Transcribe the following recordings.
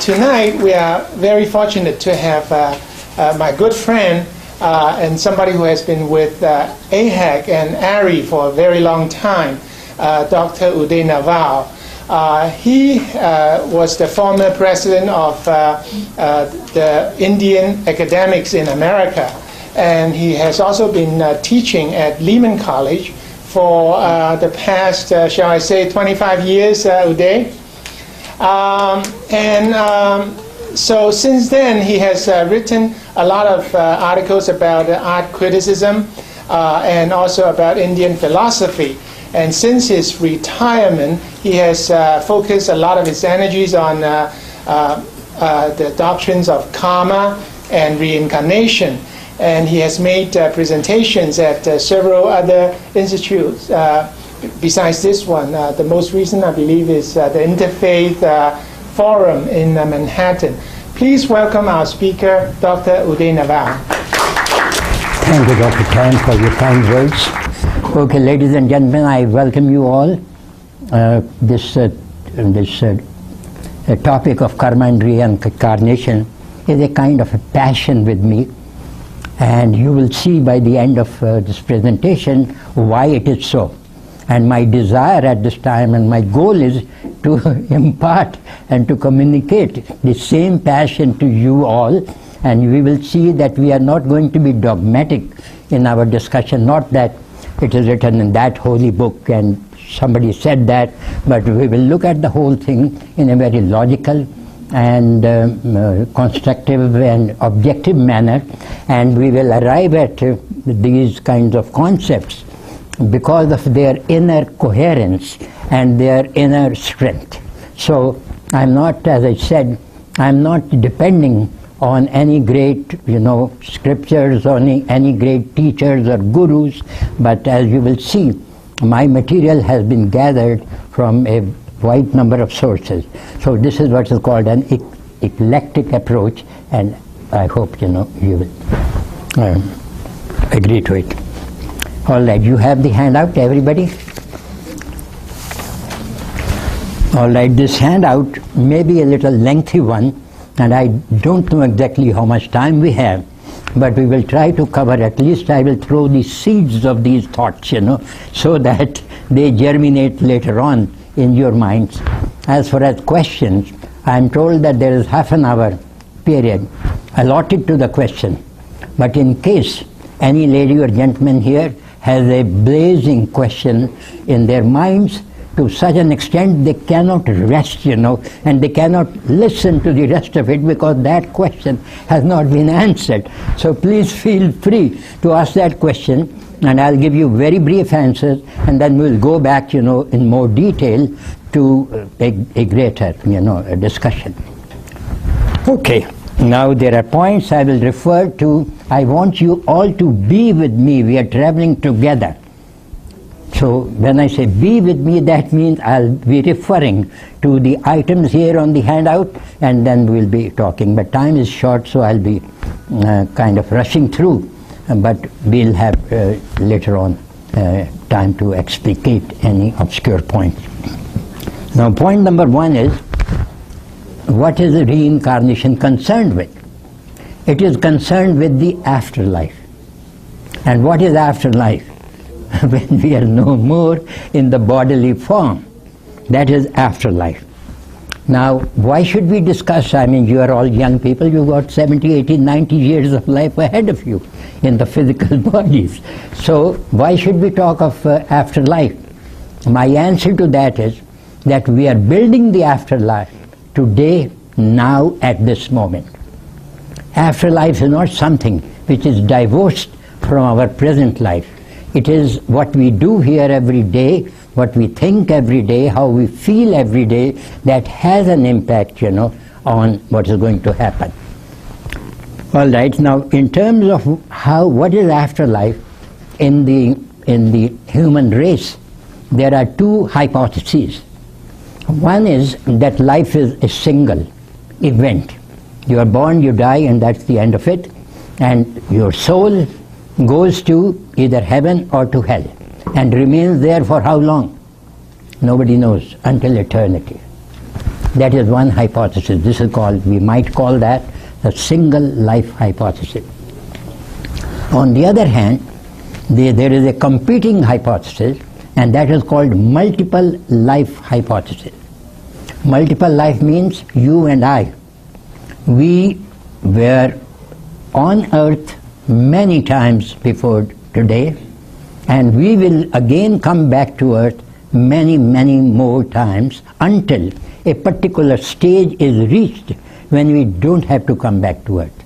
Tonight we are very fortunate to have my good friend and somebody who has been with AHEC and ARI for a very long time, Dr. UDAY NAVAL. He was the former president of the Indian academics in America, and he has also been teaching at Lehman College for the past, shall I say, 25 years, Uday. So since then, he has written a lot of articles about art criticism and also about Indian philosophy. And since his retirement, he has focused a lot of his energies on the doctrines of karma and reincarnation. And he has made presentations at several other institutes. Besides this one, the most recent, I believe, is the Interfaith Forum in Manhattan. Please welcome our speaker, Dr. UDAY NAVAL. Thank you, Dr. Chan, for your kind words. Okay, ladies and gentlemen, I welcome you all. This topic of karma and reincarnation is a kind of a passion with me. And you will see by the end of this presentation why it is so. And my desire at this time and my goal is to impart and to communicate the same passion to you all. And we will see that we are not going to be dogmatic in our discussion, not that it is written in that holy book and somebody said that, but we will look at the whole thing in a very logical and constructive and objective manner, and we will arrive at these kinds of concepts because of their inner coherence and their inner strength. So I'm not, as I said, I'm not depending on any great, scriptures, or any great teachers or gurus, but as you will see, my material has been gathered from a wide number of sources. So this is what is called an eclectic approach, and I hope you will agree to it. All right, you have the handout, everybody? All right, this handout may be a little lengthy one, and I don't know exactly how much time we have, but we will try to cover, at least I will throw the seeds of these thoughts, so that they germinate later on in your minds. As far as questions, I am told that there is half an hour period allotted to the question, but in case any lady or gentleman here has a blazing question in their minds, to such an extent they cannot rest, and they cannot listen to the rest of it because that question has not been answered. So please feel free to ask that question, and I'll give you very brief answers, and then we'll go back, in more detail to a greater, discussion. Okay, now there are points I will refer to. I want you all to be with me. We are traveling together. So when I say be with me, that means I'll be referring to the items here on the handout, and then we'll be talking. But time is short, so I'll be kind of rushing through. But we'll have later on time to explicate any obscure points. Now, point number one is, what is reincarnation concerned with? It is concerned with the afterlife. And what is afterlife? When we are no more in the bodily form. That is afterlife. Now, why should we discuss? I mean, you are all young people. You've got 70, 80, 90 years of life ahead of you in the physical bodies. So, why should we talk of afterlife? My answer to that is that we are building the afterlife today, now, at this moment. Afterlife is not something which is divorced from our present life. It is what we do here every day, what we think every day, how we feel every day, that has an impact, on what is going to happen. All right, now in terms of what is afterlife in the human race, there are two hypotheses. One is that life is a single event. You are born, you die, and that's the end of it. And your soul goes to either heaven or to hell and remains there for how long? Nobody knows, until eternity. That is one hypothesis. This is called, we might call that the single life hypothesis. On the other hand, there is a competing hypothesis, and that is called multiple life hypothesis. Multiple life means you and I. We were on earth many times before today, and we will again come back to earth many, many more times until a particular stage is reached when we don't have to come back to earth.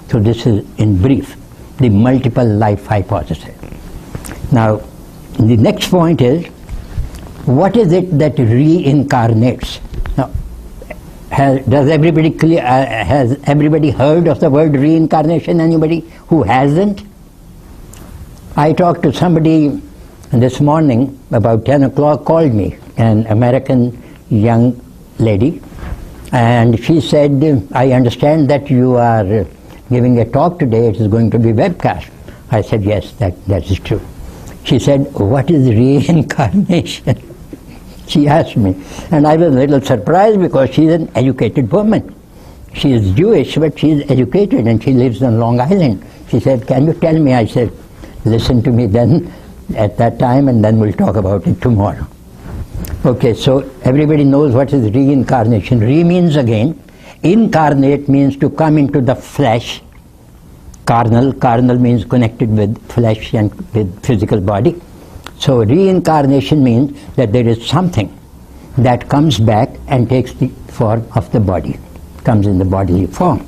So this is, in brief, the multiple life hypothesis. Now, the next point is, what is it that reincarnates? Now, has everybody heard of the word reincarnation? Anybody who hasn't? I talked to somebody this morning, about 10 o'clock, called me, an American young lady, and she said, I understand that you are giving a talk today, it is going to be webcast. I said, yes, that is true. She said, what is reincarnation? She asked me, and I was a little surprised because she is an educated woman. She is Jewish, but she is educated and she lives on Long Island. She said, can you tell me? I said, listen to me then at that time, and then we'll talk about it tomorrow. Okay, so everybody knows what is reincarnation. Re means again, incarnate means to come into the flesh. Carnal means connected with flesh and with physical body. So reincarnation means that there is something that comes back and takes the form of the body, comes in the bodily form.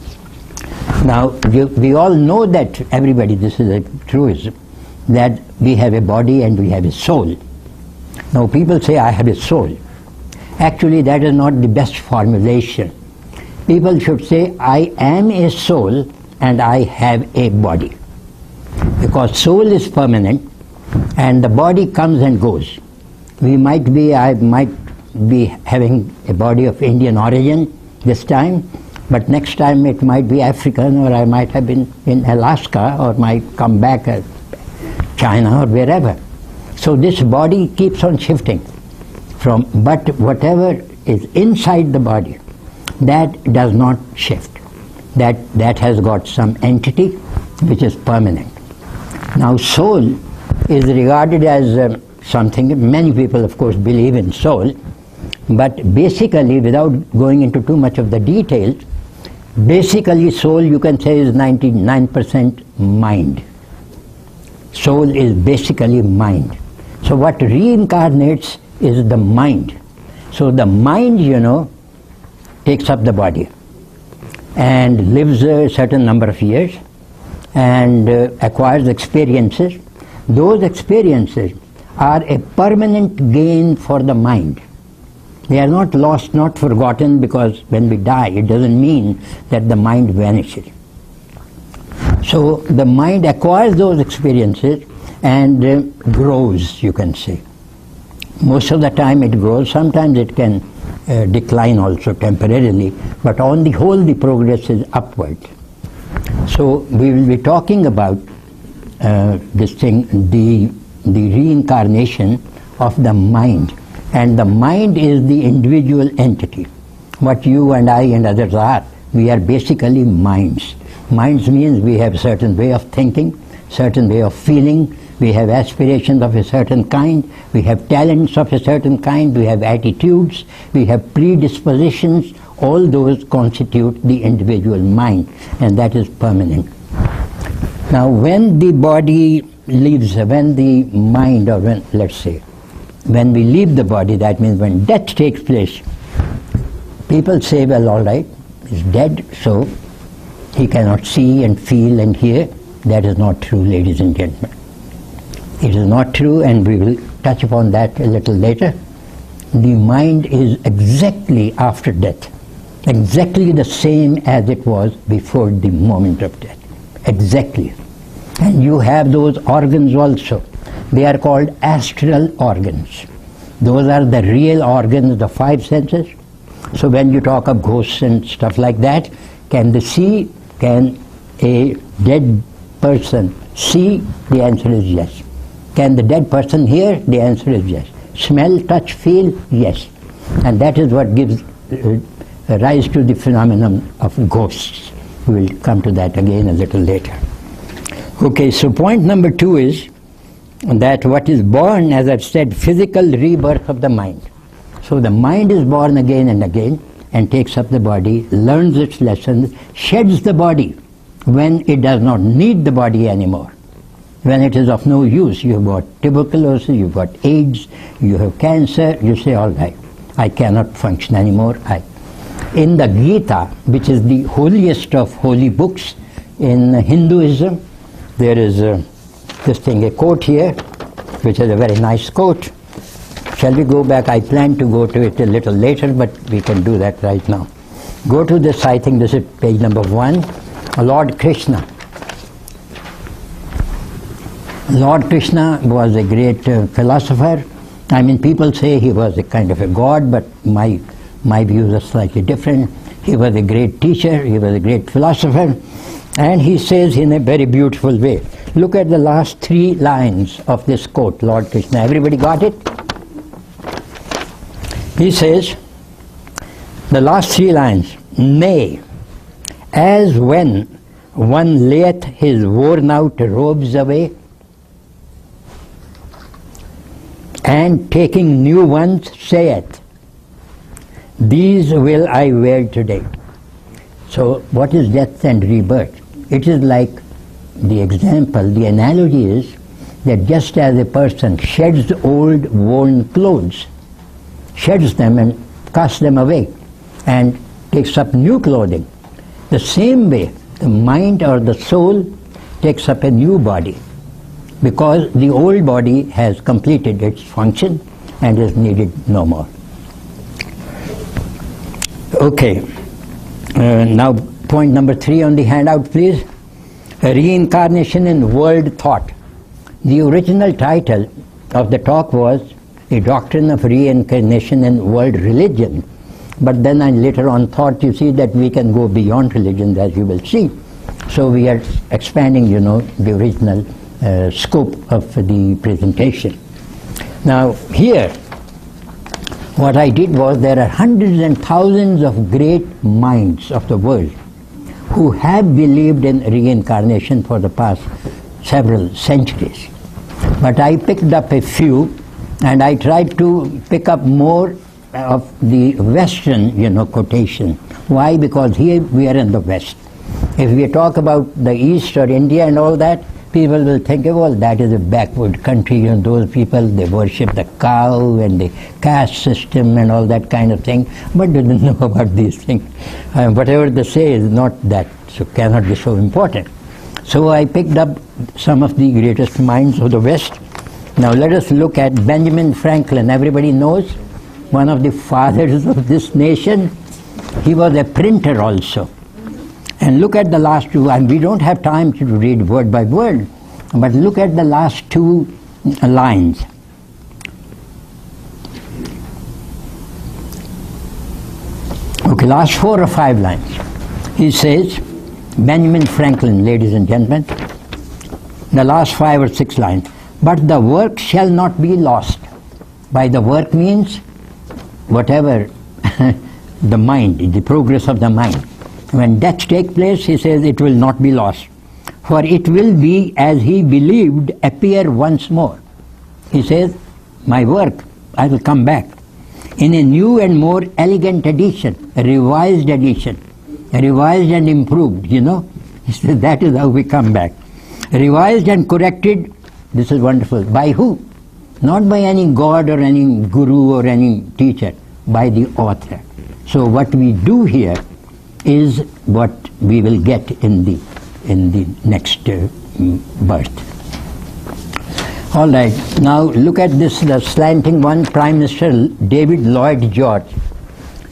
Now, we all know that, everybody, this is a truism, that we have a body and we have a soul. Now, people say, I have a soul. Actually, that is not the best formulation. People should say, I am a soul and I have a body. Because soul is permanent and the body comes and goes. I might be having a body of Indian origin this time, but next time it might be African, or I might have been in Alaska, or might come back as China or wherever. So this body keeps on shifting but whatever is inside the body, that does not shift. That has got some entity which is permanent. Now, soul is regarded as something, many people of course believe in soul, but basically, without going into too much of the details, basically soul, you can say, is 99% mind. Soul is basically mind. So what reincarnates is the mind. So the mind, takes up the body and lives a certain number of years and acquires experiences. Those experiences are a permanent gain for the mind. They are not lost, not forgotten, because when we die, it doesn't mean that the mind vanishes. So the mind acquires those experiences and grows, you can say. Most of the time it grows. Sometimes it can decline also temporarily, but on the whole the progress is upward. So we will be talking about this thing, the reincarnation of the mind. And the mind is the individual entity. What you and I and others are, we are basically minds. Minds means we have a certain way of thinking, certain way of feeling, we have aspirations of a certain kind, we have talents of a certain kind, we have attitudes, we have predispositions. All those constitute the individual mind, and that is permanent. Now, when the body leaves, when the mind, or when, let's say, when we leave the body, that means when death takes place, people say, well, all right, he's dead, so he cannot see and feel and hear. That is not true, ladies and gentlemen. It is not true, and we will touch upon that a little later. The mind is exactly after death, exactly the same as it was before the moment of death. Exactly. And you have those organs also. They are called astral organs. Those are the real organs, the five senses. So when you talk of ghosts and stuff like that, can a dead person see? The answer is yes. Can the dead person hear? The answer is yes. Smell, touch, feel? Yes. And that is what gives rise to the phenomenon of ghosts. We will come to that again a little later. Okay, so point number 2 is that what is born, as I've said, physical rebirth of the mind. So the mind is born again and again and takes up the body, learns its lessons, sheds the body when it does not need the body anymore. When it is of no use, you have got tuberculosis, you've got AIDS, you have cancer, you say, all right, I cannot function anymore. In the Gita, which is the holiest of holy books in Hinduism, there is this thing, a quote here, which is a very nice quote. Shall we go back? I plan to go to it a little later, but we can do that right now. Go to this, I think this is page number 1. Lord Krishna. Lord Krishna was a great philosopher. I mean, people say he was a kind of a god, but my views are slightly different. He was a great teacher, he was a great philosopher, and he says in a very beautiful way. Look at the last 3 lines of this quote, Lord Krishna. Everybody got it? He says, the last 3 lines, nay, as when one layeth his worn out robes away, and taking new ones saith, these will I wear today. So what is death and rebirth? It is like the example, the analogy is that just as a person sheds old worn clothes, sheds them and casts them away and takes up new clothing, the same way the mind or the soul takes up a new body, because the old body has completed its function and is needed no more. Okay, now point number 3 on the handout, please. Reincarnation in World Thought. The original title of the talk was A Doctrine of Reincarnation in World Religion. But then I later on thought, you see, that we can go beyond religion, as you will see. So we are expanding, you know, the original scope of the presentation. Now here, what I did was, there are hundreds and thousands of great minds of the world who have believed in reincarnation for the past several centuries. But I picked up a few, and I tried to pick up more of the Western, you know, quotation. Why? Because here we are in the West. If we talk about the East or India and all that, people will think, well, that is a backward country, you know, those people, they worship the cow and the caste system and all that kind of thing, but they don't know about these things. Whatever they say is not that, so cannot be so important. So I picked up some of the greatest minds of the West. Now let us look at Benjamin Franklin. Everybody knows, one of the fathers of this nation. He was a printer also. And look at the last 2, and we don't have time to read word by word, but look at the last 2 lines. Okay, last 4 or 5 lines. He says, Benjamin Franklin, ladies and gentlemen, the last 5 or 6 lines, but the work shall not be lost. By the work means whatever the mind, the progress of the mind. When death takes place, he says, it will not be lost. For it will be, as he believed, appear once more. He says, my work, I will come back in a new and more elegant edition, a revised and improved, you know. He says, that is how we come back. Revised and corrected, this is wonderful. By who? Not by any god or any guru or any teacher, by the author. So what we do here is what we will get in the next birth. All right, now look at this, the slanting one, Prime Minister David Lloyd George.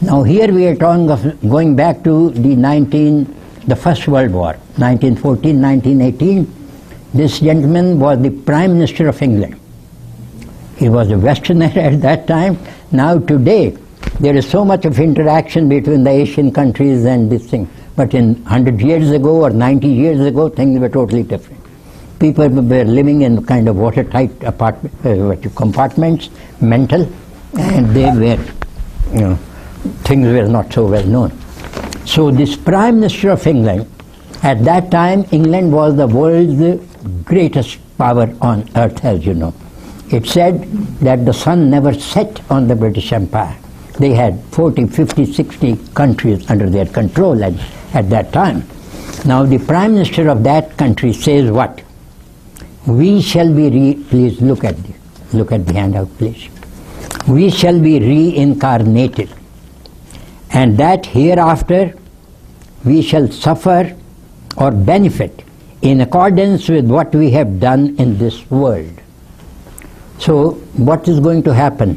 Now here we are talking of going back to the First World War, 1914, 1918. This gentleman was the Prime Minister of England. He was a Westerner at that time. Now today, there is so much of interaction between the Asian countries and this thing. But in 100 years ago or 90 years ago, things were totally different. People were living in kind of watertight compartments, mental, and they were, you know, things were not so well known. So this Prime Minister of England, at that time England was the world's greatest power on earth, as you know. It said that the sun never set on the British Empire. They had 40, 50, 60 countries under their control at that time. Now the Prime Minister of that country says what? We shall be please look at the handout, please. We shall be reincarnated, and that hereafter we shall suffer or benefit in accordance with what we have done in this world. So what is going to happen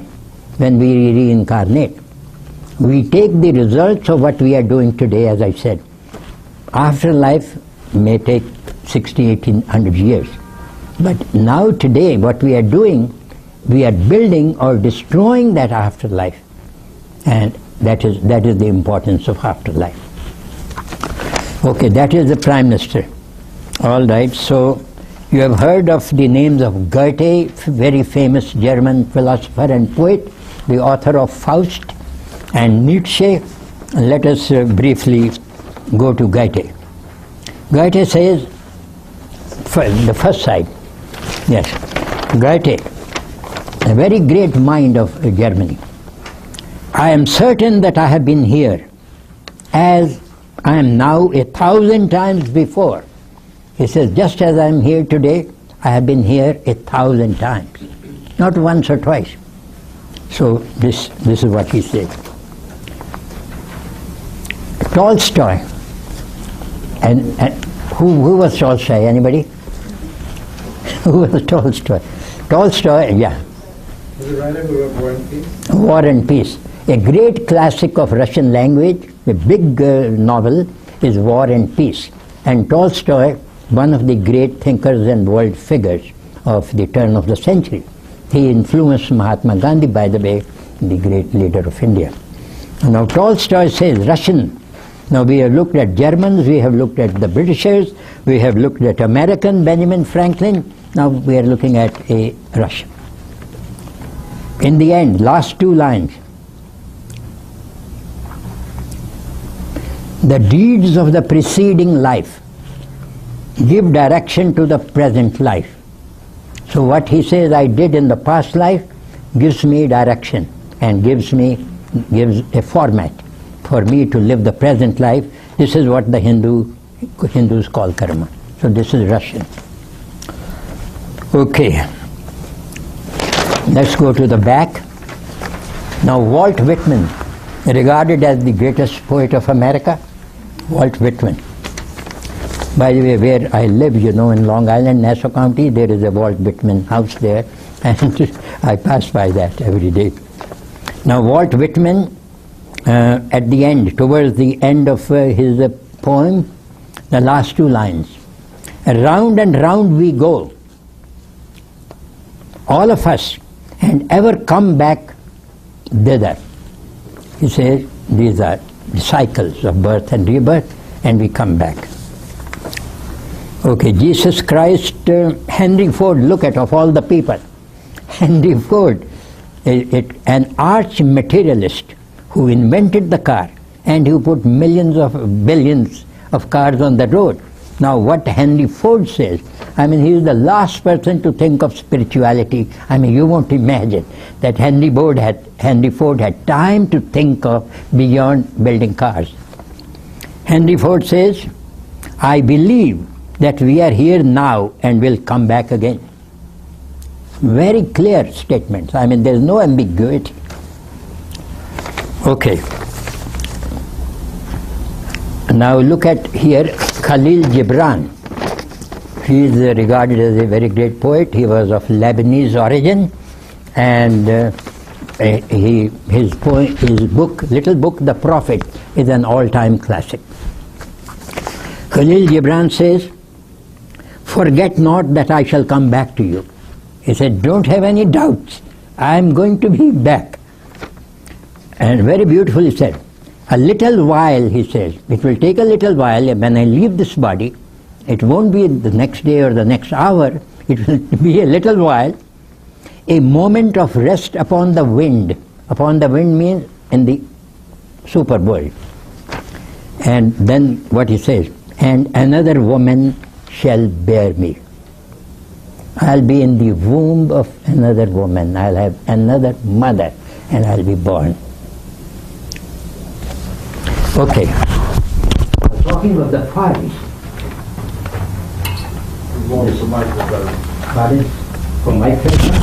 when we reincarnate? We take the results of what we are doing today, as I said. Afterlife may take 60, 1800 years. But now today what we are doing, we are building or destroying that afterlife. And that is the importance of afterlife. Okay, that is the Prime Minister. All right, so you have heard of the names of Goethe, very famous German philosopher and poet, the author of Faust, and Nietzsche. Let us briefly go to Goethe. Goethe says, the first side, yes, Goethe, a very great mind of Germany. I am certain that I have been here, as I am now 1,000 times before. He says, just as I am here today, I have been here 1,000 times, not once or twice. So this is what he said. Tolstoy, and who was Tolstoy? Anybody? Who was Tolstoy? Tolstoy, yeah. Was the writer who wrote War and Peace? War and Peace. A great classic of Russian language, a big novel, is War and Peace. And Tolstoy, one of the great thinkers and world figures of the turn of the century. He influenced Mahatma Gandhi, by the way, the great leader of India. Now Tolstoy says Russian. Now we have looked at Germans, we have looked at the Britishers, we have looked at American, Benjamin Franklin. Now we are looking at a Russian. In the end, last two lines. The deeds of the preceding life give direction to the present life. So what he says I did in the past life gives me direction and gives a format for me to live the present life. This is what the Hindus call karma. So this is Russian. Okay. Let's go to the back. Now Walt Whitman, regarded as the greatest poet of America, Walt Whitman. By the way, where I live, you know, in Long Island, Nassau County, there is a Walt Whitman house there, and I pass by that every day. Now Walt Whitman, at the end, towards the end of his poem, the last two lines. Round and round we go, all of us, and ever come back thither. He says these are the cycles of birth and rebirth, and we come back. Okay, Jesus Christ, Henry Ford, look at, of all the people, Henry Ford, an arch materialist who invented the car and who put billions of cars on the road. Now what Henry Ford says, I mean, he is the last person to think of spirituality. I mean, you won't imagine that Henry Ford had time to think of beyond building cars. Henry Ford says, I believe that we are here now and will come back again. Very clear statements. I mean, there is no ambiguity. Okay. Now look at here Khalil Gibran. He is regarded as a very great poet. He was of Lebanese origin, and his book, little book, The Prophet, is an all-time classic. Khalil Gibran says, forget not that I shall come back to you. He said, don't have any doubts. I am going to be back. And very beautifully said, a little while, he says, it will take a little while when I leave this body. It won't be the next day or the next hour. It will be a little while. A moment of rest upon the wind. Upon the wind means in the super world. And then what he says, and another woman shall bear me. I'll be in the womb of another woman. I'll have another mother and I'll be born. Okay. Talking of the Far East. Pardon? For my pleasure?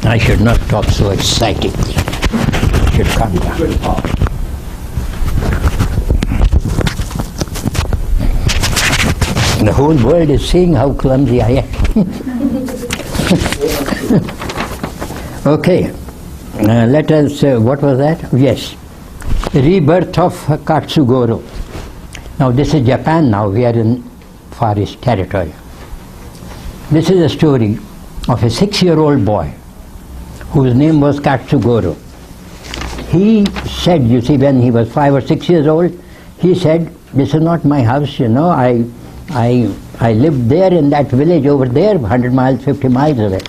I should not talk so excitedly. I should calm down. The whole world is seeing how clumsy I am. Okay, let us, what was that? Yes, rebirth of Katsugoro. Now this is Japan now, we are in Far East territory. This is a story of a 6-year-old boy whose name was Katsugoro. He said, you see, when he was 5 or 6 years old, he said, this is not my house, you know, I lived there in that village over there, 100 miles, 50 miles away.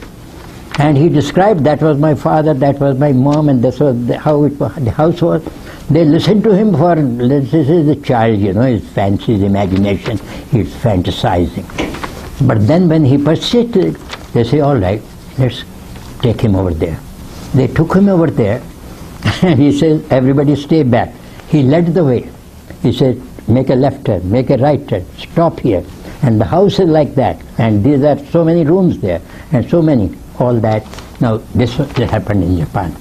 And he described that was my father, that was my mom, and this was how the house was. They listened to him for, this is a child, you know, his fancy, his imagination, he's fantasizing. But then when he persisted, they say, all right, let's take him over there. They took him over there, and he says, everybody stay back. He led the way. He said, make a left turn, make a right turn, stop here. And the house is like that, and these are so many rooms there, and so many, all that. Now, this happened in Japan.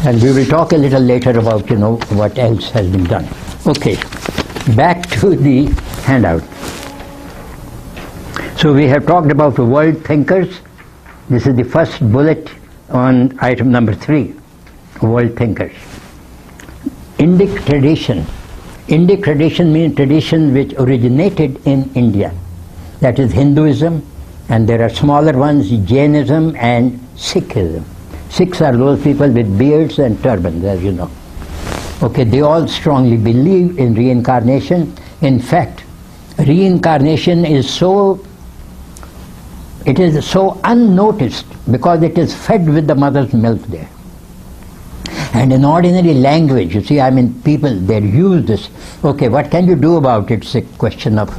And we will talk a little later about, you know, what else has been done. Okay, back to the handout. So we have talked about the world thinkers. This is the first bullet on item number 3, world thinkers. Indic tradition. Indic tradition means tradition which originated in India. That is Hinduism, and there are smaller ones, Jainism and Sikhism. Sikhs are those people with beards and turbans, as you know. Okay, they all strongly believe in reincarnation. In fact, reincarnation is so unnoticed because it is fed with the mother's milk there. And in ordinary language, you see, I mean, people, they use this. Okay, what can you do about it? It's a question of,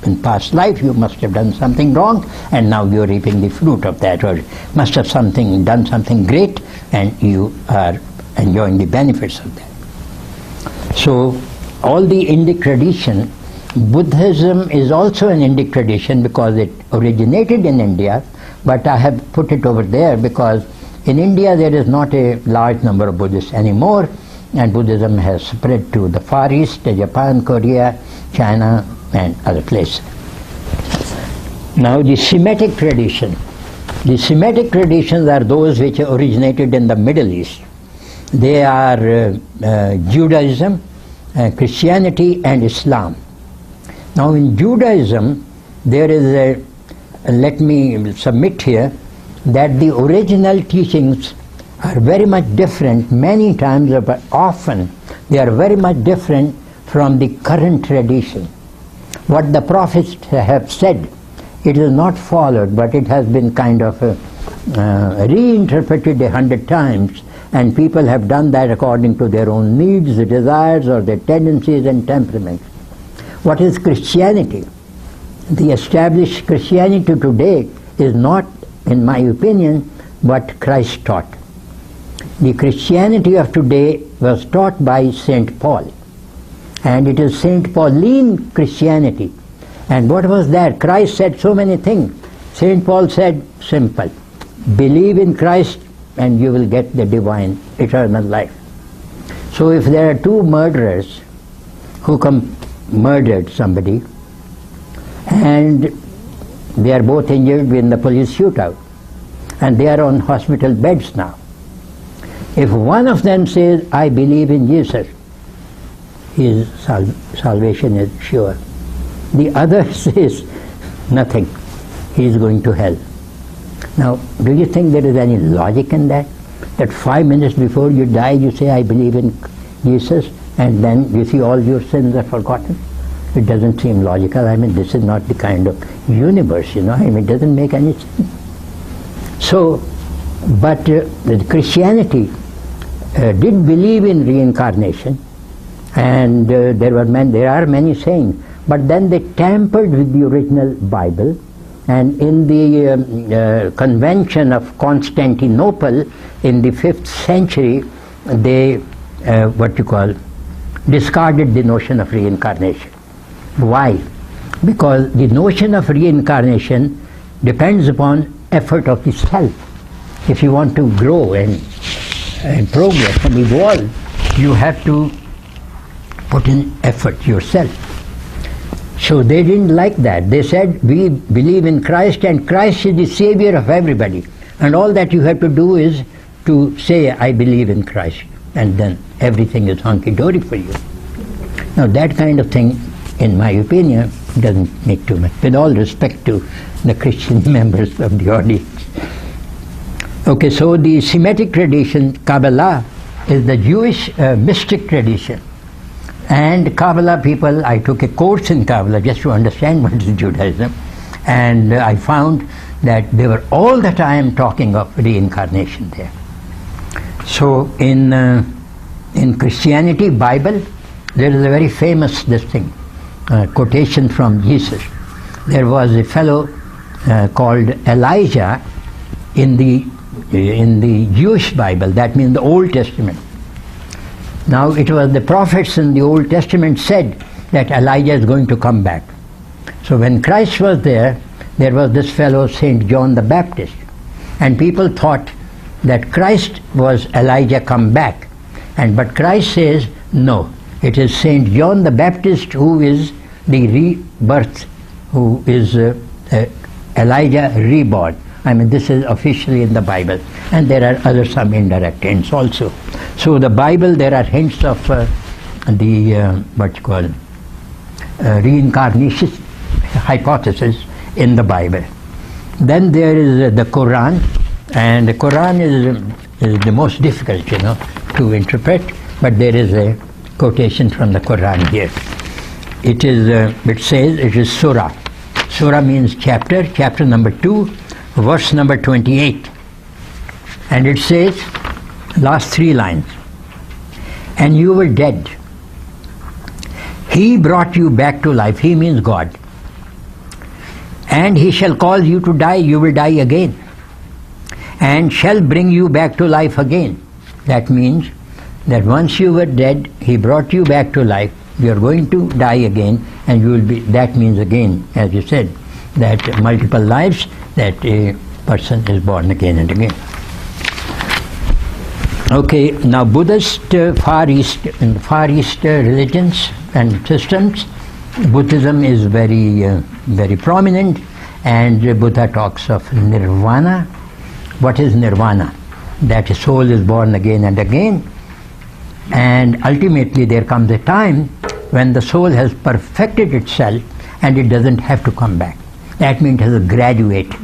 in past life, you must have done something wrong, and now you're reaping the fruit of that, or must have done something great, and you are enjoying the benefits of that. So, all the Indic tradition, Buddhism is also an Indic tradition because it originated in India, but I have put it over there because in India there is not a large number of Buddhists anymore, and Buddhism has spread to the Far East, Japan, Korea, China, and other places. Now the Semitic tradition. The Semitic traditions are those which originated in the Middle East. They are Judaism, Christianity and Islam. Now in Judaism there is let me submit here, that the original teachings are very much different, many times, but often they are very much different from the current tradition. What the prophets have said, it is not followed, but it has been kind of reinterpreted 100 times, and people have done that according to their own needs, desires, or their tendencies and temperaments. What is Christianity? The established Christianity today is not, in my opinion, what Christ taught. The Christianity of today was taught by St. Paul, and it is St. Pauline Christianity. And what was that? Christ said so many things. St. Paul said, simple, believe in Christ and you will get the divine, eternal life. So if there are two murderers who murdered somebody, and they are both injured in the police shootout, and they are on hospital beds now. If one of them says, I believe in Jesus, his salvation is sure. The other says nothing, he is going to hell. Now, do you think there is any logic in that? That 5 minutes before you die, you say, I believe in Jesus, and then you see all your sins are forgotten? It doesn't seem logical. I mean, this is not the kind of universe, you know. I mean, it doesn't make any sense. So, but Christianity did believe in reincarnation, and there are many sayings, but then they tampered with the original Bible, and in the convention of Constantinople in the 5th century, they discarded the notion of reincarnation. Why? Because the notion of reincarnation depends upon effort of the self. If you want to grow and progress and evolve, you have to put in effort yourself. So they didn't like that. They said, we believe in Christ, and Christ is the savior of everybody, and all that you have to do is to say, I believe in Christ, and then everything is hunky-dory for you. Now that kind of thing, in my opinion, doesn't make too much, with all respect to the Christian members of the audience. Okay, so the Semitic tradition, Kabbalah, is the Jewish mystic tradition. And Kabbalah people, I took a course in Kabbalah just to understand what is Judaism, and I found that they were all the time talking of reincarnation there. So in Christianity, Bible, there is a very famous quotation from Jesus. There was a fellow called Elijah in the Jewish Bible, that means the Old Testament. Now it was the prophets in the Old Testament said that Elijah is going to come back. So when Christ was there was this fellow Saint John the Baptist, and people thought that Christ was Elijah come back, but Christ says no, it is Saint John the Baptist who is the rebirth, who is Elijah reborn. I mean, this is officially in the Bible, and there are other some indirect hints also. So the Bible, there are hints of reincarnation hypothesis in the Bible. Then there is the Quran, and the Quran is the most difficult, to interpret, but there is a quotation from the Quran here. It says it is surah. Surah means chapter number 2, verse number 28. And it says, last 3 lines, and you were dead. He brought you back to life. He means God. And he shall cause you to die. You will die again. And shall bring you back to life again. That means that once you were dead, he brought you back to life. You are going to die again, and you will be. That means again, as you said, that multiple lives, that a person is born again and again. Okay, now Buddhist Far East religions and systems, Buddhism is very prominent, and Buddha talks of nirvana. What is nirvana? That a soul is born again and again, and ultimately there comes a time when the soul has perfected itself and it doesn't have to come back. That means it has graduated.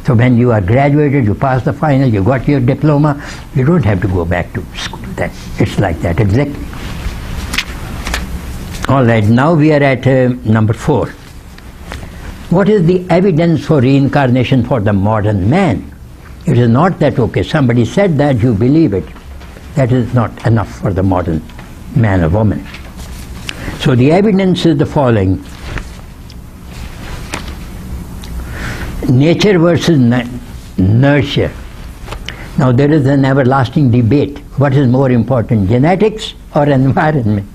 So when you are graduated, you pass the final, you got your diploma, you don't have to go back to school. It's like that, exactly. All right, now we are at number 4. What is the evidence for reincarnation for the modern man? It is not that, okay, somebody said that, you believe it. That is not enough for the modern man or woman. So the evidence is the following. Nature versus nurture. Now there is an everlasting debate. What is more important, genetics or environment?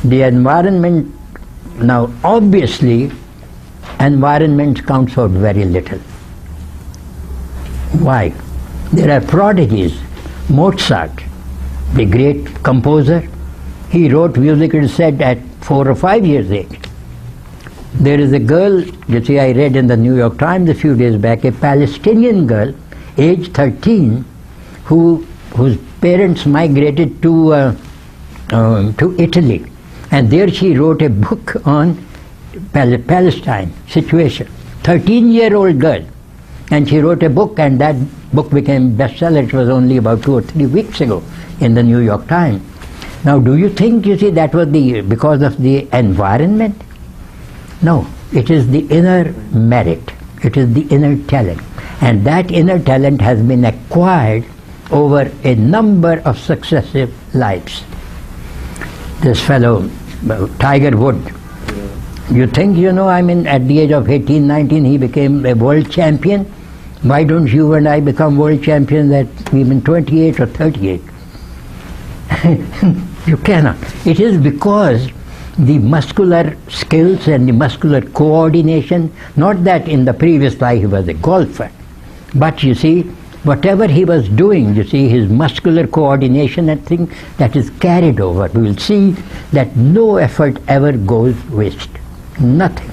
The environment, now obviously, environment counts for very little. Why? There are prodigies. Mozart, the great composer, he wrote music, it is said, at 4 or 5 years age. There is a girl, you see, I read in the New York Times a few days back, a Palestinian girl, age 13, whose parents migrated to Italy, and there she wrote a book on Palestine situation. 13-year-old girl, and she wrote a book, and that book became bestseller. It was only about 2 or 3 weeks ago in the New York Times. Now, do you think, you see, that was because of the environment? No, it is the inner merit. It is the inner talent. And that inner talent has been acquired over a number of successive lives. This fellow, Tiger Woods, you think, at the age of 18, 19, he became a world champion. Why don't you and I become world champions at even 28 or 38? You cannot. It is because the muscular skills and the muscular coordination, not that in the previous life he was a golfer, but you see, whatever he was doing, you see, his muscular coordination and thing, that is carried over. We will see that no effort ever goes waste. Nothing.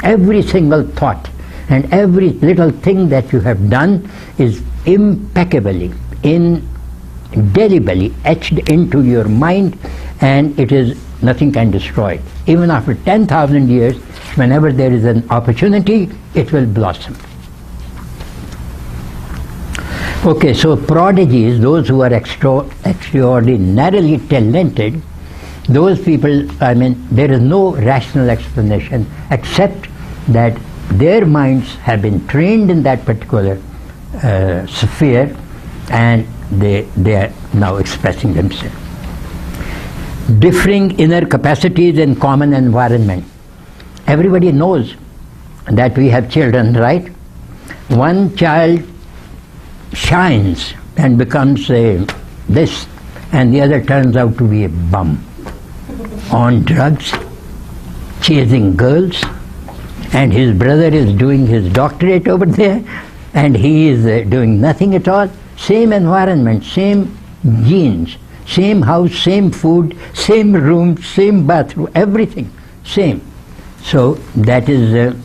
Every single thought and every little thing that you have done is impeccably, indelibly etched into your mind, and it is nothing can destroy it. Even after 10,000 years, whenever there is an opportunity, it will blossom. Okay, so prodigies, those who are extraordinarily talented, those people, there is no rational explanation except that their minds have been trained in that particular sphere, and they are now expressing themselves. Differing inner capacities in common environment. Everybody knows that we have children, right? One child shines and becomes this, and the other turns out to be a bum, on drugs, chasing girls, and his brother is doing his doctorate over there, and he is doing nothing at all. Same environment, same genes, same house, same food, same room, same bathroom, everything same. So that is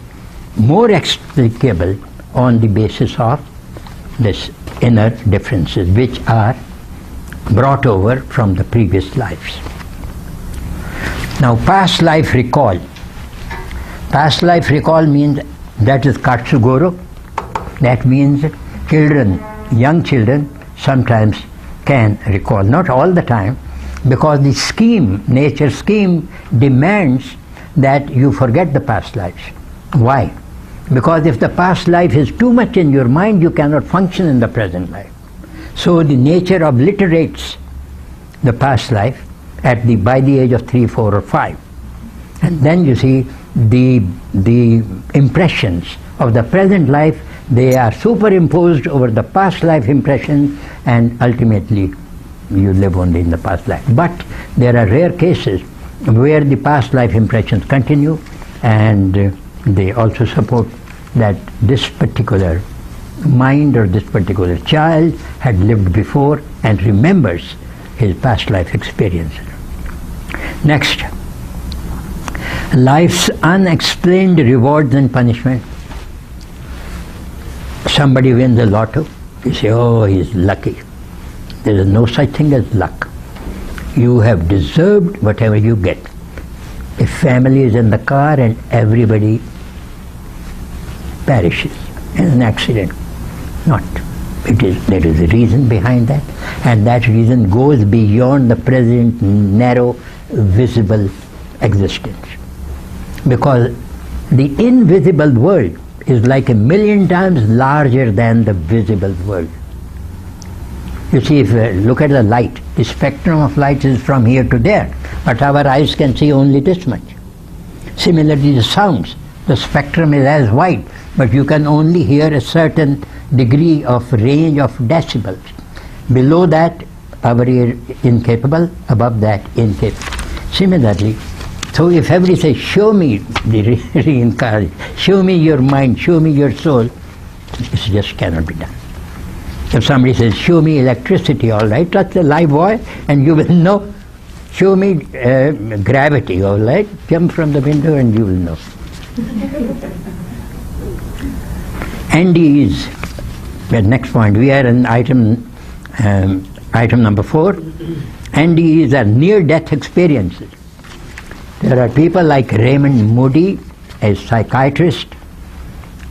more explicable on the basis of this inner differences which are brought over from the previous lives. Now, past life recall. Past life recall means, that is Katsugoro. That means children, young children sometimes can recall, not all the time, because the scheme, nature scheme, demands that you forget the past lives. Why? Because if the past life is too much in your mind, you cannot function in the present life. So the nature obliterates the past life by the age of 3, 4 or 5. And then you see the impressions of the present life, they are superimposed over the past life impressions, and ultimately you live only in the past life. But there are rare cases where the past life impressions continue, and they also support that this particular mind or this particular child had lived before and remembers his past life experience. Next, life's unexplained rewards and punishment. Somebody wins the lotto, you say, oh, he's lucky. There is no such thing as luck. You have deserved whatever you get. A family is in the car and everybody perishes in an accident. Not. There is a reason behind that, and that reason goes beyond the present narrow, visible existence. Because the invisible world is like 1,000,000 times larger than the visible world. You see, if you look at the light, the spectrum of light is from here to there, but our eyes can see only this much. Similarly, the sounds, the spectrum is as wide, but you can only hear a certain degree of range of decibels. Below that, our ear incapable, above that, incapable. Similarly, so if everybody says, show me the reincarnation, show me your mind, show me your soul, it just cannot be done. If somebody says, show me electricity, all right, touch the live wire and you will know. Show me gravity, all right, jump from the window and you will know. NDEs, the next point, we are in item number 4. NDEs are near-death experiences. There are people like Raymond Moody, a psychiatrist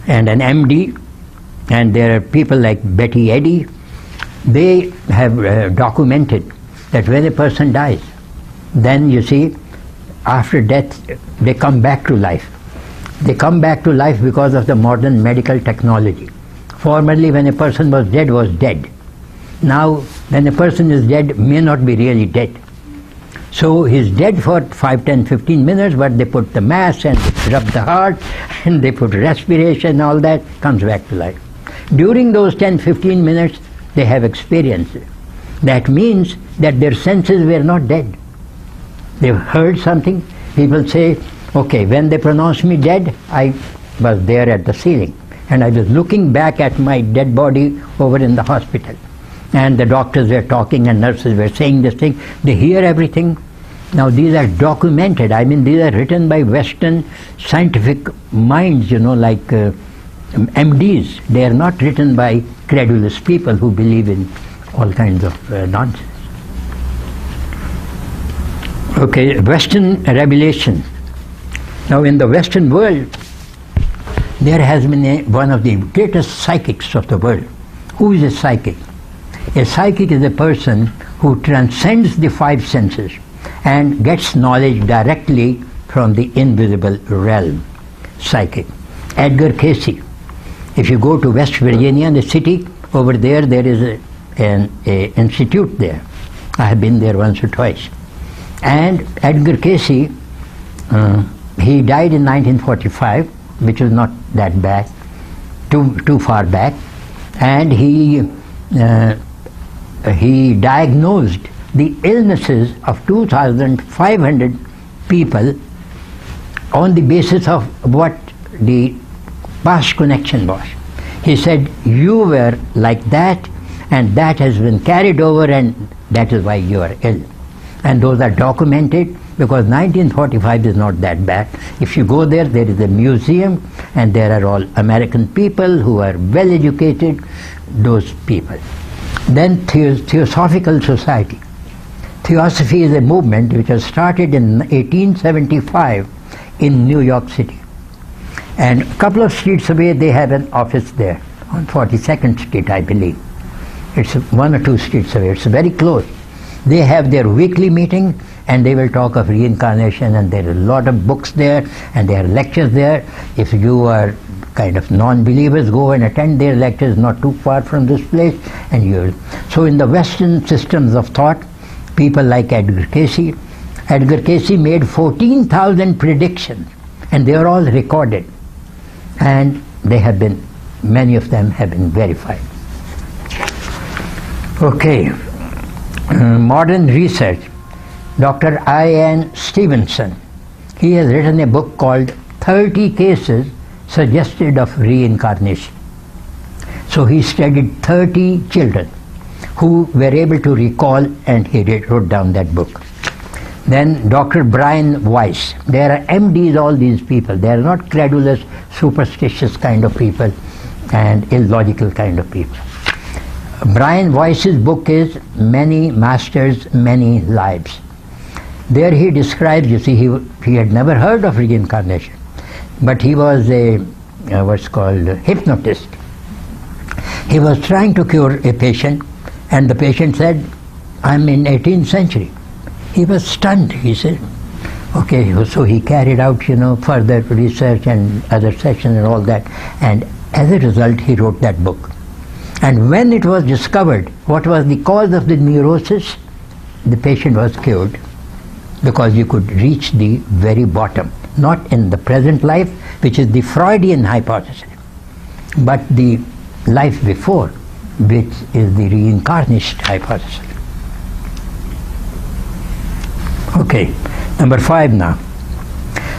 and an MD, and there are people like Betty Eddy. They have documented that when a person dies, then you see, after death, they come back to life. They come back to life because of the modern medical technology. Formerly, when a person was dead, Now, when a person is dead, may not be really dead. So he's dead for 5, 10, 15 minutes, but they put the mass and rub the heart and they put respiration, all that, comes back to life. During those 10, 15 minutes, they have experience. That means that their senses were not dead. They've heard something. People say, okay, when they pronounced me dead, I was there at the ceiling. And I was looking back at my dead body over in the hospital. And the doctors were talking and nurses were saying this thing. They hear everything. Now these are documented. I mean, these are written by Western scientific minds, you know, like MDs. They are not written by credulous people who believe in all kinds of nonsense. Okay, Western revelation. Now in the Western world, there has been one of the greatest psychics of the world. Who is a psychic? A psychic is a person who transcends the 5 senses and gets knowledge directly from the invisible realm. Psychic. Edgar Cayce. If you go to West Virginia, the city, over there, there is an institute there. I have been there once or twice. And Edgar Cayce, he died in 1945, which is not that back, too far back, and he diagnosed the illnesses of 2,500 people on the basis of what the past connection was. He said, you were like that, and that has been carried over, and that is why you are ill. And those are documented, because 1945 is not that bad. If you go there, there is a museum, and there are all American people who are well educated, those people. Then Theosophical Society. Theosophy is a movement which was started in 1875 in New York City. And a couple of streets away they have an office there, on 42nd Street, I believe. It's 1 or 2 streets away, it's very close. They have their weekly meeting and they will talk of reincarnation, and there are a lot of books there and there are lectures there. If you are kind of non-believers, go and attend their lectures, not too far from this place, and you'll. So in the Western systems of thought, people like Edgar Cayce made 14,000 predictions, and they are all recorded, and they have been, many of them have been verified. Okay, modern research. Dr. I.N. Stevenson, he has written a book called 30 Cases Suggested of Reincarnation. So he studied 30 children who were able to recall, and he wrote down that book. Then Dr. Brian Weiss. There are MDs, all these people. They are not credulous, superstitious kind of people and illogical kind of people. Brian Weiss's book is Many Masters, Many Lives. There he describes, you see, he had never heard of reincarnation, but he was a what's called a hypnotist. He was trying to cure a patient, and the patient said, I'm in 18th century. He was stunned. He said, okay, so he carried out, further research and other sections and all that, and as a result he wrote that book. And when it was discovered what was the cause of the neurosis, the patient was cured, because you could reach the very bottom, not in the present life, which is the Freudian hypothesis, but the life before, which is the reincarnation hypothesis. Okay, number 5 now.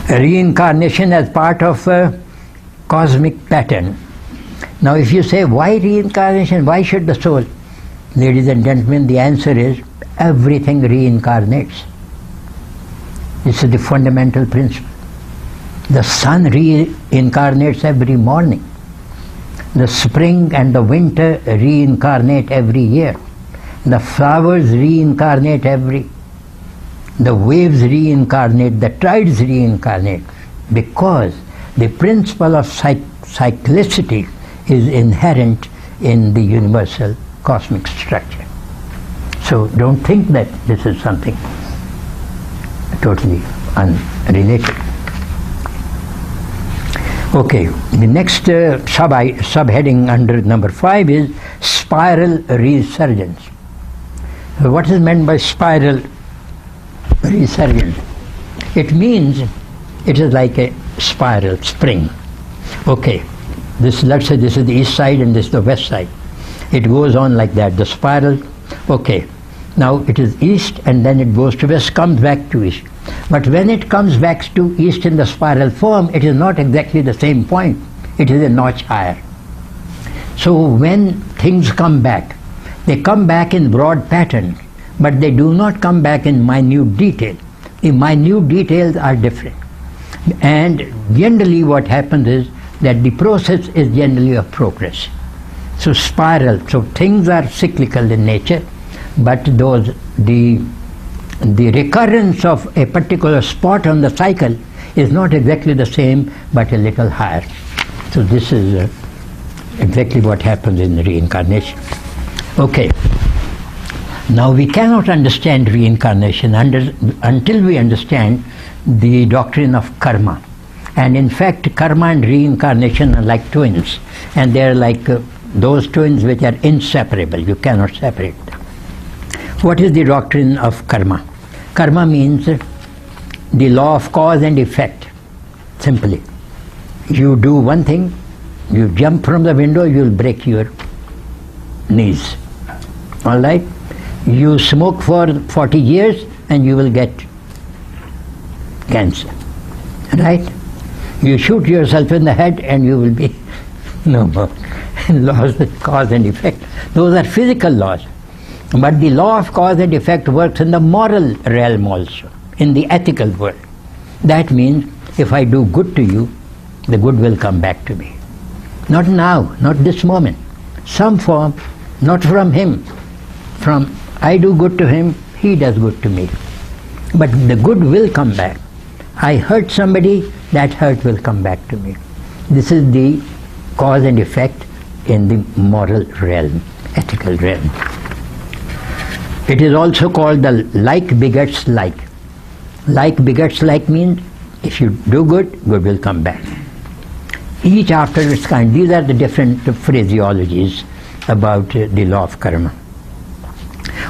Reincarnation as part of a cosmic pattern. Now if you say, why reincarnation, why should the soul? Ladies and gentlemen, the answer is, everything reincarnates. This is the fundamental principle. The sun reincarnates every morning. The spring and the winter reincarnate every year. The flowers reincarnate the waves reincarnate, the tides reincarnate, because the principle of cyclicity is inherent in the universal cosmic structure. So don't think that this is something totally unrelated. Okay, the next subheading under number 5 is spiral resurgence. What is meant by spiral resurgence? It means it is like a spiral spring. Okay, let's say this is the east side and this is the west side. It goes on like that, the spiral. Okay, now it is east and then it goes to west, comes back to east. But when it comes back to east in the spiral form, it is not exactly the same point. It is a notch higher. So when things come back, they come back in broad pattern, but they do not come back in minute detail. The minute details are different. And generally what happens is that the process is generally of progress. So spiral, so things are cyclical in nature, but the recurrence of a particular spot on the cycle is not exactly the same, but a little higher. So this is exactly what happens in reincarnation. Okay. Now we cannot understand reincarnation until we understand the doctrine of karma. And in fact, karma and reincarnation are like twins. And they are like those twins which are inseparable. You cannot separate them. What is the doctrine of karma? Karma means the law of cause and effect, simply. You do one thing, you jump from the window, you will break your knees. All right? You smoke for 40 years and you will get cancer. Right? You shoot yourself in the head and you will be no more. Laws of cause and effect. Those are physical laws. But the law of cause and effect works in the moral realm also, in the ethical world. That means if I do good to you, the good will come back to me. Not now, not this moment. Some form, not from him. From I do good to him, he does good to me. But the good will come back. I hurt somebody, that hurt will come back to me. This is the cause and effect in the moral realm, ethical realm. It is also called the like begets like. Like begets like means if you do good, good will come back. Each after its kind. These are the different phraseologies about the law of karma.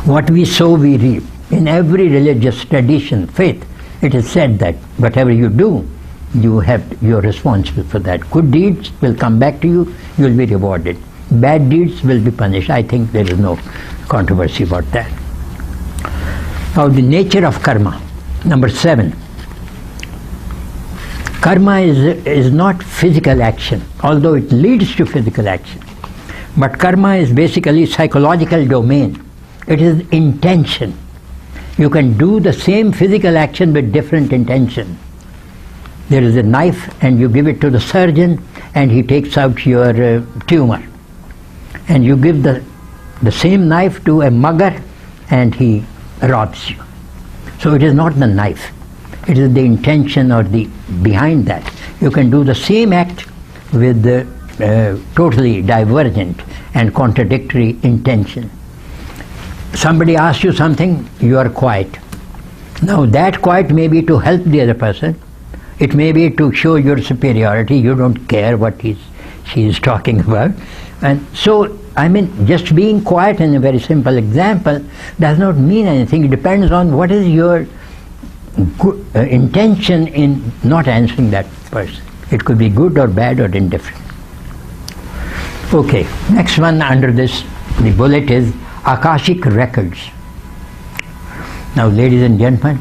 What we sow, we reap. In every religious tradition, faith, it is said that whatever you do, you're responsible for that. Good deeds will come back to you, you will be rewarded. Bad deeds will be punished. I think there is no controversy about that. Now the nature of karma, number 7. Karma is not physical action, although it leads to physical action. But karma is basically psychological domain. It is intention. You can do the same physical action with different intention. There is a knife and you give it to the surgeon and he takes out your tumor. And you give the same knife to a mugger and he robs you. So it is not the knife. It is the intention or the behind that. You can do the same act with the totally divergent and contradictory intention. Somebody asks you something, you are quiet. Now that quiet may be to help the other person. It may be to show your superiority. You don't care what she is talking about. And so, I mean, just being quiet in a very simple example does not mean anything. It depends on what is your intention in not answering that person. It could be good or bad or indifferent. Okay, next one under this, the bullet is Akashic records. Now, ladies and gentlemen,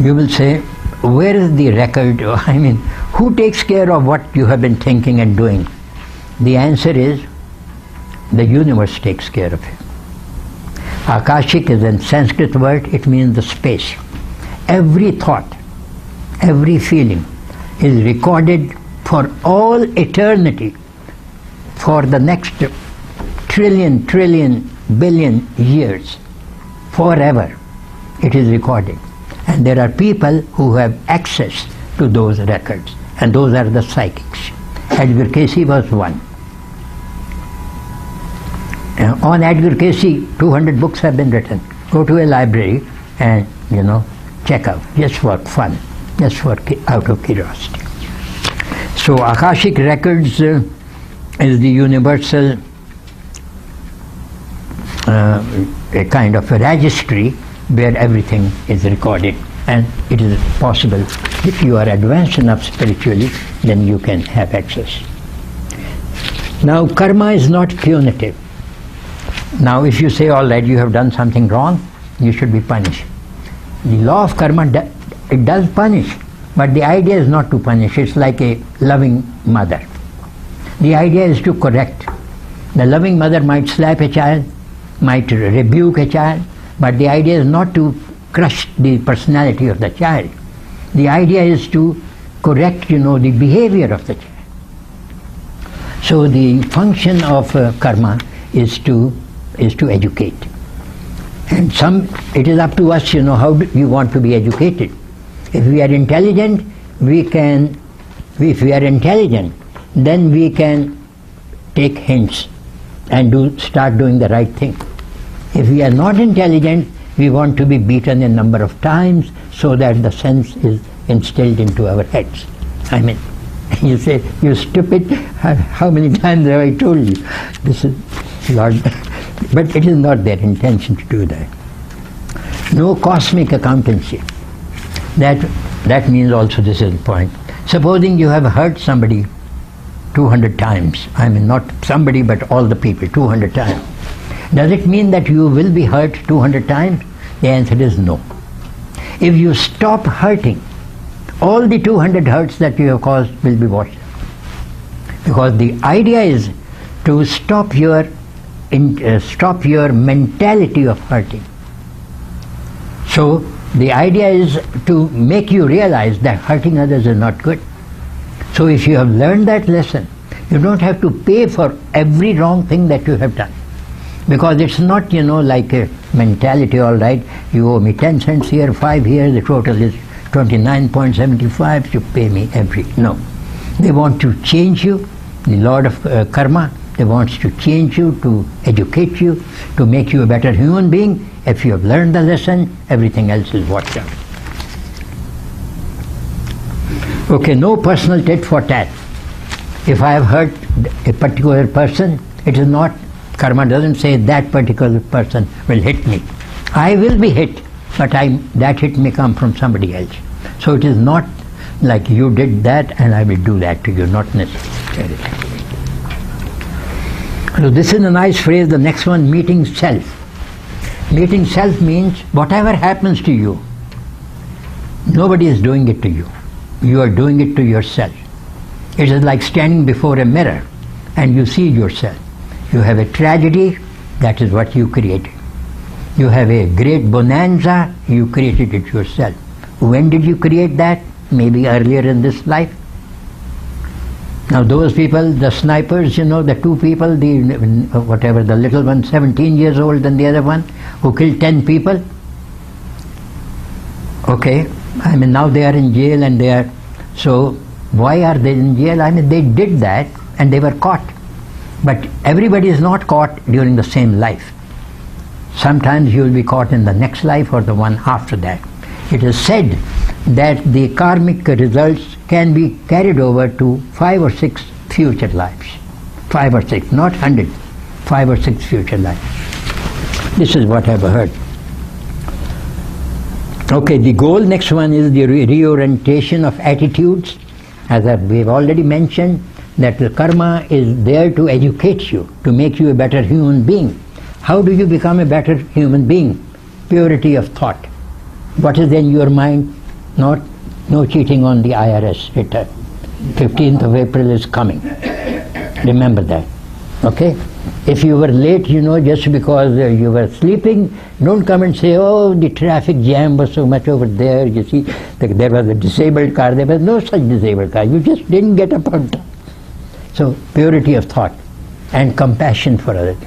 you will say, where is the record? I mean, who takes care of what you have been thinking and doing? The answer is, the universe takes care of it. Akashic is a Sanskrit word, it means the space. Every thought, every feeling is recorded for all eternity, for the next trillion, billion years, forever. It is recorded. And there are people who have access to those records, and those are the psychics. Edgar Cayce was one. On Edgar Cayce, 200 books have been written. Go to a library and, check out, just for fun, just for out of curiosity. So Akashic records is the universal a kind of a registry where everything is recorded, and it is possible if you are advanced enough spiritually, then you can have access. Now karma is not punitive. Now if you say, all right, you have done something wrong, you should be punished. The law of karma, it does punish, but the idea is not to punish. It's like a loving mother. The idea is to correct. The loving mother might slap a child, might rebuke a child, but the idea is not to crush the personality of the child. The idea is to correct, the behavior of the child. So the function of karma is to educate. And it is up to us, how we want to be educated. If we are intelligent, then we can take hints and start doing the right thing. If we are not intelligent, we want to be beaten a number of times so that the sense is instilled into our heads. I mean, you say, you stupid, how many times have I told you? This is Lord. But it is not their intention to do that. No cosmic accountancy. That means also, this is the point. Supposing you have hurt somebody 200 times, I mean not somebody but all the people 200 times. Does it mean that you will be hurt 200 times? The answer is no. If you stop hurting, all the 200 hurts that you have caused will be washed out. Because the idea is to stop your mentality of hurting. So the idea is to make you realize that hurting others is not good. So if you have learned that lesson, you don't have to pay for every wrong thing that you have done. Because it's not, like a mentality, all right, you owe me 10 cents here, 5 here, the total is 29.75, you pay me every. No. They want to change you, the Lord of Karma, they want to change you, to educate you, to make you a better human being. If you have learned the lesson, everything else is washed out. Okay, no personal tit for tat. If I have hurt a particular person, it is not, karma doesn't say that particular person will hit me. I will be hit, but that hit may come from somebody else. So it is not like you did that and I will do that to you, not necessarily. So this is a nice phrase, the next one, meeting self. Meeting self means whatever happens to you, nobody is doing it to you. You are doing it to yourself. It is like standing before a mirror and you see yourself. You have a tragedy, that is what you created. You have a great bonanza, you created it yourself. When did you create that? Maybe earlier in this life. Now those people, the snipers, the two people, the little one, 17 years old, and the other one, who killed 10 people. Okay, I mean now they are in jail and they are, so why are they in jail? I mean they did that and they were caught. But everybody is not caught during the same life. Sometimes you will be caught in the next life or the one after that. It is said that the karmic results can be carried over to 5 or 6 future lives. 5 or 6, not 100. 5 or 6 future lives. This is what I have heard. Okay, the goal, next one, is the reorientation of attitudes. As we have already mentioned, that the karma is there to educate you, to make you a better human being. How do you become a better human being? Purity of thought. What is in your mind? No cheating on the IRS return. 15th of April is coming. Remember that. Okay? If you were late, just because you were sleeping, don't come and say, oh, the traffic jam was so much over there. You see, there was a disabled car. There was no such disabled car. You just didn't get up on time. So, purity of thought and compassion for others.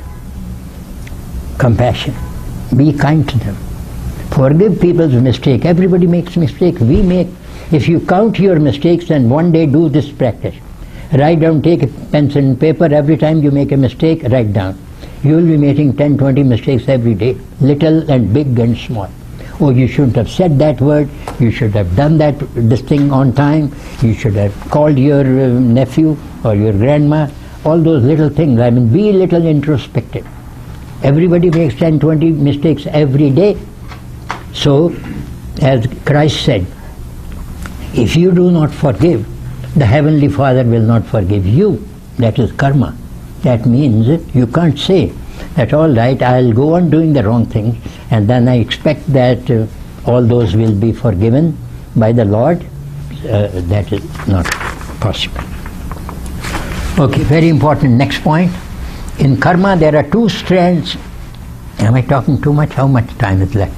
Compassion. Be kind to them. Forgive people's mistake. Everybody makes mistakes. We make. If you count your mistakes and one day do this practice, write down, take a pencil and paper, every time you make a mistake, write down. You will be making 10, 20 mistakes every day, little and big and small. Oh, you shouldn't have said that word, you should have done this thing on time, you should have called your nephew or your grandma, all those little things. I mean, be a little introspective. Everybody makes 10, 20 mistakes every day. So, as Christ said, if you do not forgive, the Heavenly Father will not forgive you. That is karma. That means you can't say that, all right, I'll go on doing the wrong things and then I expect that all those will be forgiven by the Lord. That is not possible. Okay, very important. Next point. In karma there are two strands. Am I talking too much? How much time is left?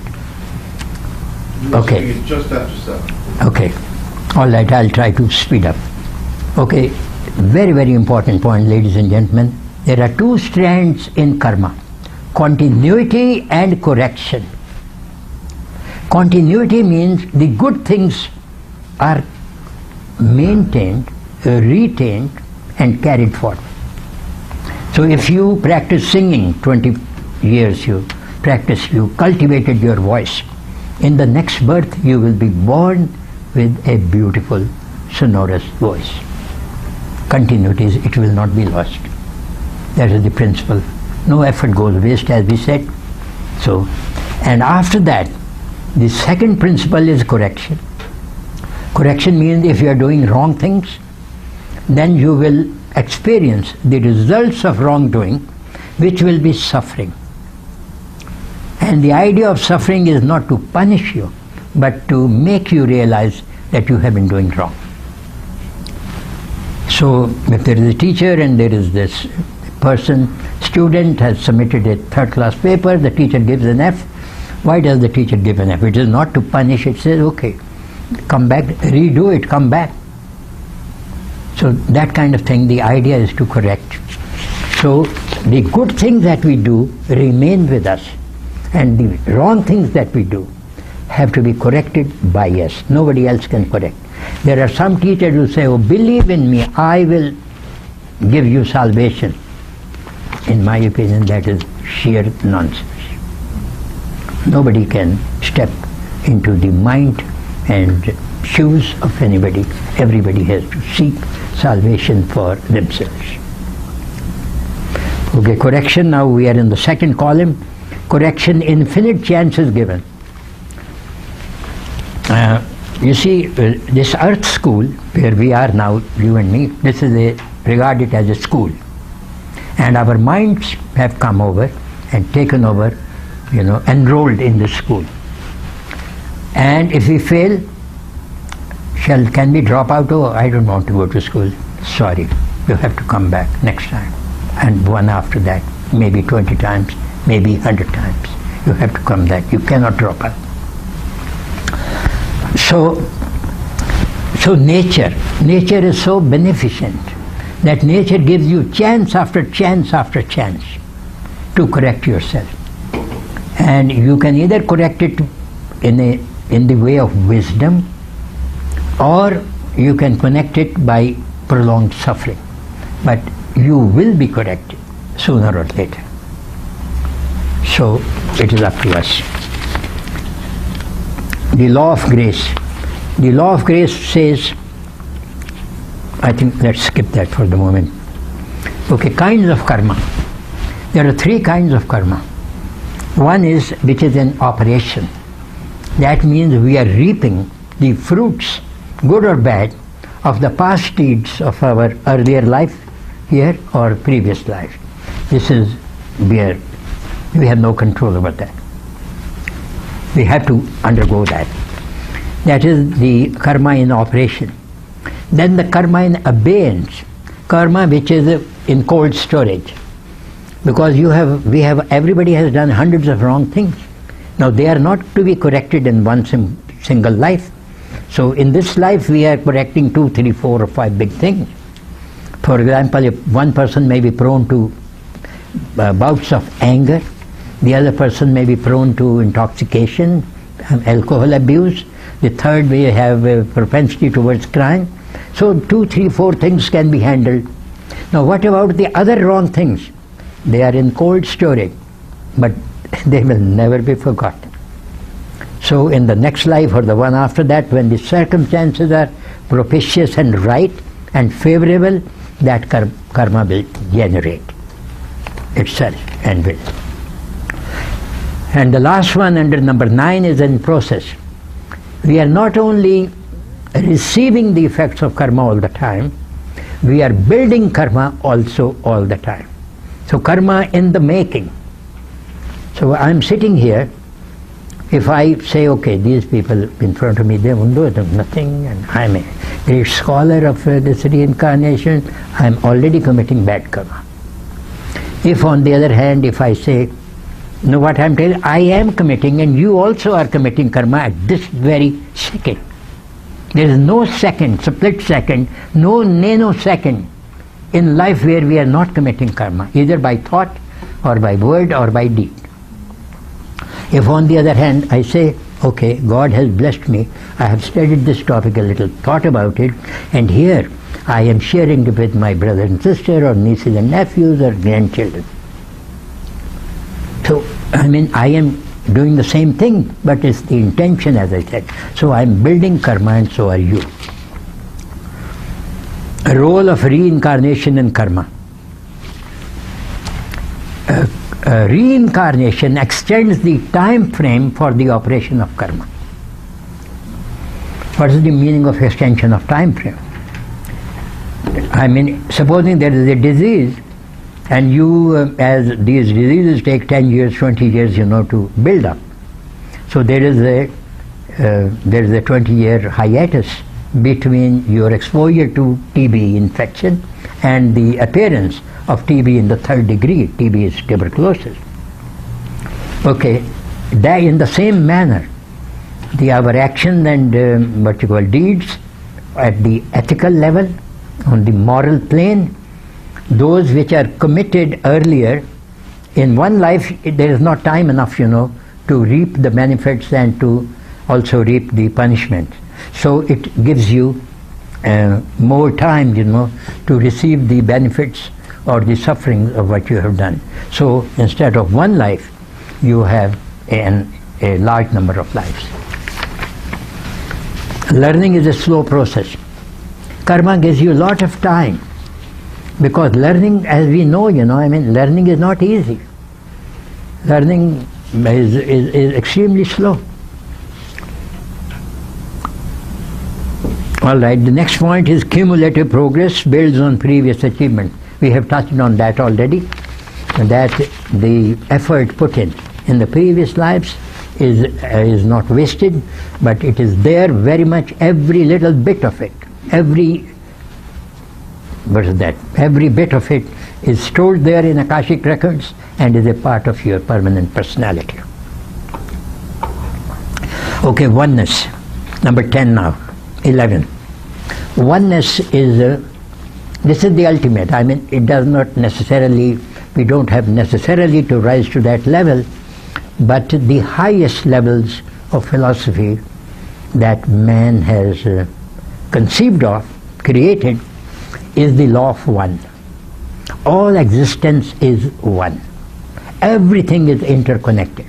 Okay. Just after 7. Okay. All right, I'll try to speed up. Okay, very, very important point, ladies and gentlemen. There are two strands in karma: continuity and correction. Continuity means the good things are maintained, retained, and carried forward. So if you practice singing 20 years, you cultivated your voice, in the next birth you will be born with a beautiful sonorous voice. Continuity, it will not be lost. That is the principle. No effort goes waste, as we said. So, and after that, the second principle is correction. Correction means if you are doing wrong things, then you will experience the results of wrongdoing, which will be suffering. And the idea of suffering is not to punish you, but to make you realize that you have been doing wrong. So if there is a teacher and there is this student has submitted a third-class paper, the teacher gives an F. Why does the teacher give an F? It is not to punish, it says, okay, come back, redo it, come back. So that kind of thing, the idea is to correct. So the good things that we do remain with us, and the wrong things that we do have to be corrected by us. Nobody else can correct. There are some teachers who say, oh, believe in me, I will give you salvation. In my opinion, that is sheer nonsense. Nobody can step into the mind and shoes of anybody. Everybody has to seek salvation for themselves. Okay, correction. Now we are in the second column. Correction, infinite chances given. You see, this earth school, where we are now, you and me, this is regarded as a school. And our minds have come over and taken over, enrolled in the school. And if we fail, can we drop out? Oh, I don't want to go to school. Sorry, you have to come back next time. And one after that, maybe 20 times, maybe 100 times. You have to come back. You cannot drop out. So nature is so beneficent that nature gives you chance after chance after chance to correct yourself. And you can either correct it in the way of wisdom, or you can connect it by prolonged suffering. But you will be corrected sooner or later. So it is up to us. The law of grace. The law of grace says, I think let's skip that for the moment. Okay, kinds of karma. There are 3 kinds of karma. One is which is in operation. That means we are reaping the fruits, good or bad, of the past deeds of our earlier life here or previous life. This is where we have no control over that. We have to undergo that. That is the karma in operation. Then the karma in abeyance, karma which is in cold storage. Because everybody has done hundreds of wrong things. Now they are not to be corrected in one single life. So in this life we are correcting 2, 3, 4 or 5 big things. For example, if one person may be prone to bouts of anger, the other person may be prone to intoxication, alcohol abuse, the third may have a propensity towards crime. So 2, 3, 4 things can be handled. Now what about the other wrong things? They are in cold storage, but they will never be forgotten. So in the next life or the one after that, when the circumstances are propitious and right and favorable, that karma will generate itself and will. And the last one under number 9 is in process. We are not only receiving the effects of karma all the time, we are building karma also all the time. So karma in the making. So I'm sitting here. If I say, okay, these people in front of me, they won't do nothing, and I'm a great scholar of this reincarnation, I'm already committing bad karma. If on the other hand, if I say, no, what I'm telling, I am committing and you also are committing karma at this very second. There is no second, split second, no nanosecond in life where we are not committing karma, either by thought or by word or by deed. If on the other hand I say, okay, God has blessed me, I have studied this topic a little, thought about it, and here I am sharing it with my brother and sister or nieces and nephews or grandchildren. So, I mean, I am doing the same thing, but it's the intention, as I said. So I am building karma and so are you. A role of reincarnation in karma. Reincarnation extends the time frame for the operation of karma. What is the meaning of extension of time frame? I mean, supposing there is a disease and you, as these diseases take 10 years, 20 years, to build up. So there is a 20-year hiatus between your exposure to TB infection and the appearance of TB in the 3rd degree. TB is tuberculosis. Okay, that in the same manner, our actions and what you call deeds at the ethical level, on the moral plane, those which are committed earlier, in one life there is not time enough, to reap the benefits and to also reap the punishment. So it gives you more time, to receive the benefits or the suffering of what you have done. So instead of one life, you have a large number of lives. Learning is a slow process. Karma gives you a lot of time, because learning, as we know, learning is not easy. Learning is extremely slow. All right, the next point is cumulative progress builds on previous achievement. We have touched on that already, that the effort put in the previous lives is not wasted, but it is there very much, every little bit of it. Every bit of it is stored there in Akashic records and is a part of your permanent personality. Okay, oneness. Number 10 now. 11. Oneness is, this is the ultimate. I mean, it does not necessarily, we don't have necessarily to rise to that level, but the highest levels of philosophy that man has conceived of, created, is the law of one. All existence is one. Everything is interconnected.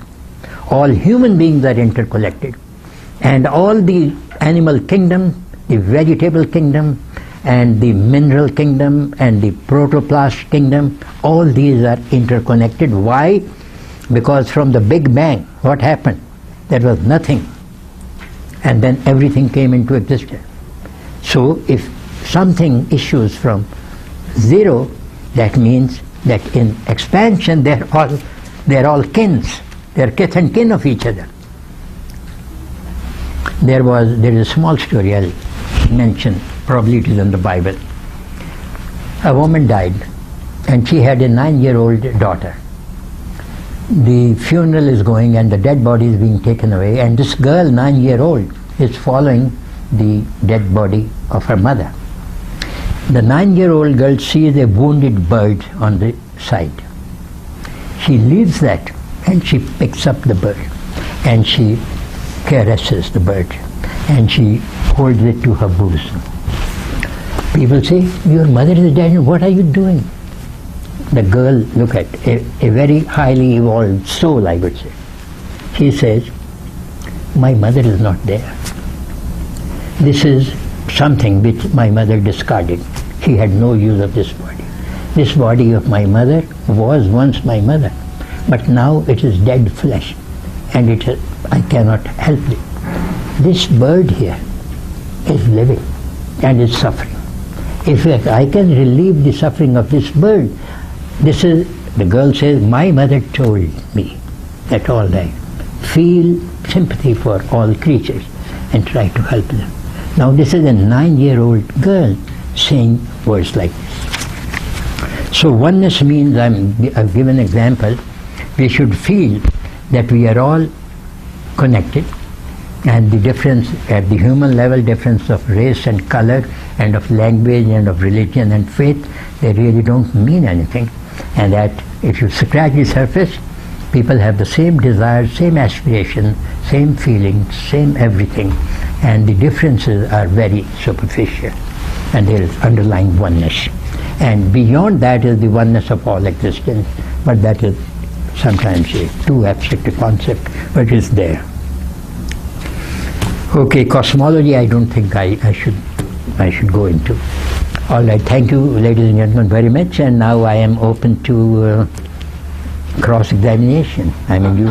All human beings are interconnected. And all the animal kingdom, the vegetable kingdom, and the mineral kingdom, and the protoplast kingdom, all these are interconnected. Why? Because from the Big Bang, what happened? There was nothing. And then everything came into existence. So if something issues from zero, that means that in expansion they're all kins. They're kith and kin of each other. There is a small story I'll mention, probably it is in the Bible. A woman died and she had a 9-year-old daughter. The funeral is going and the dead body is being taken away, and this girl, 9-year-old, is following the dead body of her mother. The 9-year-old girl sees a wounded bird on the side. She leaves that and she picks up the bird and she caresses the bird and she holds it to her bosom. People say, your mother is dead, and what are you doing? The girl, look at a very highly evolved soul, I would say. She says, my mother is not there. This is something which my mother discarded. She had no use of this body. This body of my mother was once my mother, but now it is dead flesh, and I cannot help it. This bird here is living and is suffering. If I can relieve the suffering of this bird, the girl says, my mother told me that all right, feel sympathy for all creatures and try to help them. Now this is a 9-year-old girl saying words like this. So oneness means, I've given an example, we should feel that we are all connected, and the difference at the human level, difference of race and color and of language and of religion and faith, they really don't mean anything, and that if you scratch the surface, people have the same desires, same aspirations, same feelings, same everything, and the differences are very superficial, and there is underlying oneness. And beyond that is the oneness of all existence, but that is sometimes a too abstract a concept, but it is there. Okay, cosmology I don't think I should go into. All right, thank you ladies and gentlemen very much, and now I am open to cross-examination. I mean, you